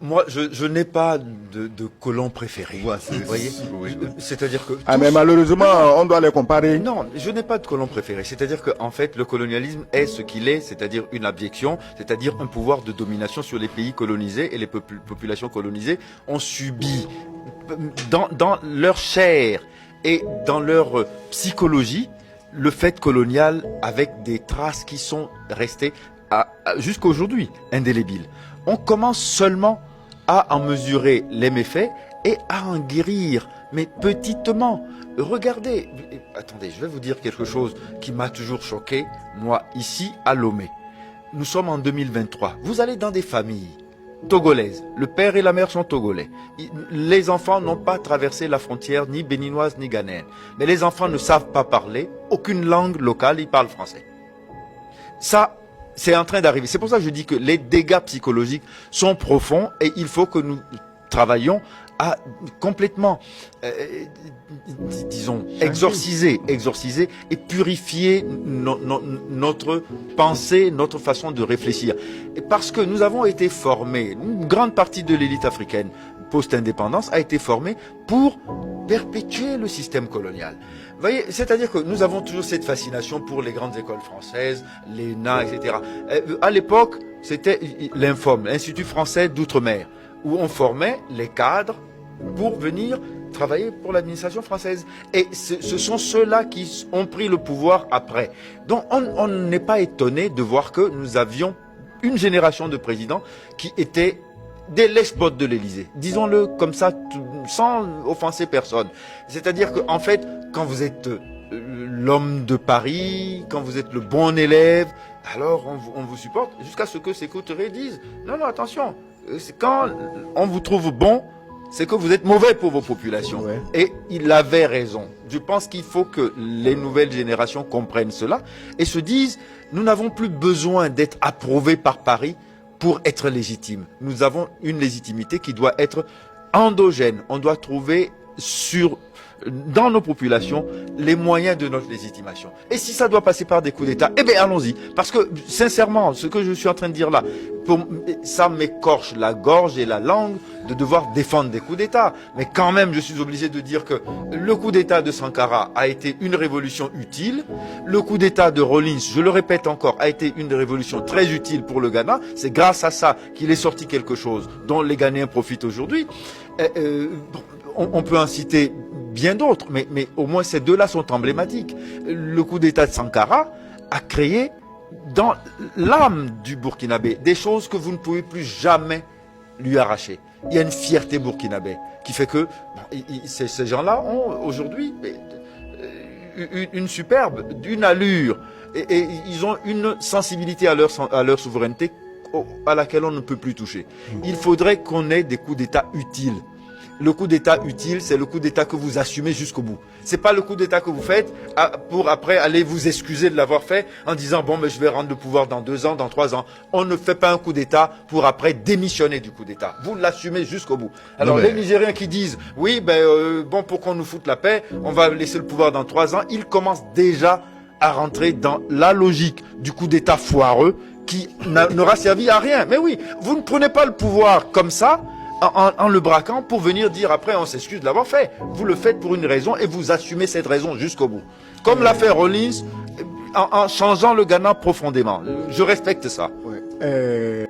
Moi, je n'ai pas de colon préféré. Ouais, vous voyez, oui. C'est-à-dire que mais malheureusement, on doit les comparer. non, je n'ai pas de colon préféré. C'est-à-dire que en fait, le colonialisme est ce qu'il est, c'est-à-dire une abjection, c'est-à-dire un pouvoir de domination sur les pays colonisés, et les populations colonisées ont subi dans leur chair et dans leur psychologie le fait colonial, avec des traces qui sont restées jusqu'à aujourd'hui indélébiles. On commence seulement à en mesurer les méfaits et à en guérir, mais petitement. Regardez, attendez, je vais vous dire quelque chose qui m'a toujours choqué, moi, ici à Lomé. Nous sommes en 2023. Vous allez dans des familles togolaises. Le père et la mère sont togolais. Les enfants n'ont pas traversé la frontière, ni béninoise, ni ghanéenne. Mais les enfants ne savent pas parler aucune langue locale, ils parlent français. Ça, c'est en train d'arriver. C'est pour ça que je dis que les dégâts psychologiques sont profonds et il faut que nous travaillions à complètement, disons, exorciser et purifier notre pensée, notre façon de réfléchir. Et parce que nous avons été formés, une grande partie de l'élite africaine post-indépendance a été formée pour perpétuer le système colonial. Vous voyez, c'est-à-dire que nous avons toujours cette fascination pour les grandes écoles françaises, l'ENA, etc. À l'époque, c'était l'INFOM, l'Institut français d'outre-mer, où on formait les cadres pour venir travailler pour l'administration française. Et ce sont ceux-là qui ont pris le pouvoir après. Donc on n'est pas étonné de voir que nous avions une génération de présidents qui étaient des lèche-bottes de l'Élysée. Disons-le comme ça, sans offenser personne. C'est-à-dire qu'en fait, quand vous êtes l'homme de Paris, quand vous êtes le bon élève, alors on vous supporte, jusqu'à ce que ces couturiers disent « Non, non, attention, quand on vous trouve bon, c'est que vous êtes mauvais pour vos populations. Ouais. » Et il avait raison. Je pense qu'il faut que les nouvelles générations comprennent cela et se disent « Nous n'avons plus besoin d'être approuvés par Paris pour être légitimes. Nous avons une légitimité qui doit être endogène. On doit trouver dans nos populations les moyens de notre légitimation. Et si ça doit passer par des coups d'État, eh bien allons-y. Parce que sincèrement, ce que je suis en train de dire là, ça m'écorche la gorge et la langue de devoir défendre des coups d'État. Mais quand même, je suis obligé de dire que le coup d'État de Sankara a été une révolution utile. Le coup d'État de Rawlins, je le répète encore, a été une révolution très utile pour le Ghana. C'est grâce à ça qu'il est sorti quelque chose dont les Ghanéens profitent aujourd'hui. On peut en citer bien d'autres, mais au moins ces deux-là sont emblématiques. Le coup d'État de Sankara a créé dans l'âme du Burkinabé des choses que vous ne pouvez plus jamais lui arracher. Il y a une fierté burkinabé qui fait que ces gens-là ont aujourd'hui une superbe, une allure, et ils ont une sensibilité à leur souveraineté à laquelle on ne peut plus toucher. Il faudrait qu'on ait des coups d'État utiles. Le coup d'État utile, c'est le coup d'État que vous assumez jusqu'au bout. C'est pas le coup d'État que vous faites pour après aller vous excuser de l'avoir fait en disant bon mais je vais rendre le pouvoir dans 2 ans, dans 3 ans. On ne fait pas un coup d'État pour après démissionner du coup d'État. Vous l'assumez jusqu'au bout. Alors les Nigériens qui disent oui bon pour qu'on nous foute la paix, on va laisser le pouvoir dans 3 ans, ils commencent déjà à rentrer dans la logique du coup d'État foireux qui n'aura servi à rien. Mais oui, vous ne prenez pas le pouvoir comme ça. En le braquant pour venir dire après on s'excuse de l'avoir fait. Vous le faites pour une raison et vous assumez cette raison jusqu'au bout. Comme l'a fait Rawlins en changeant le Ghana profondément. Je respecte ça. Ouais.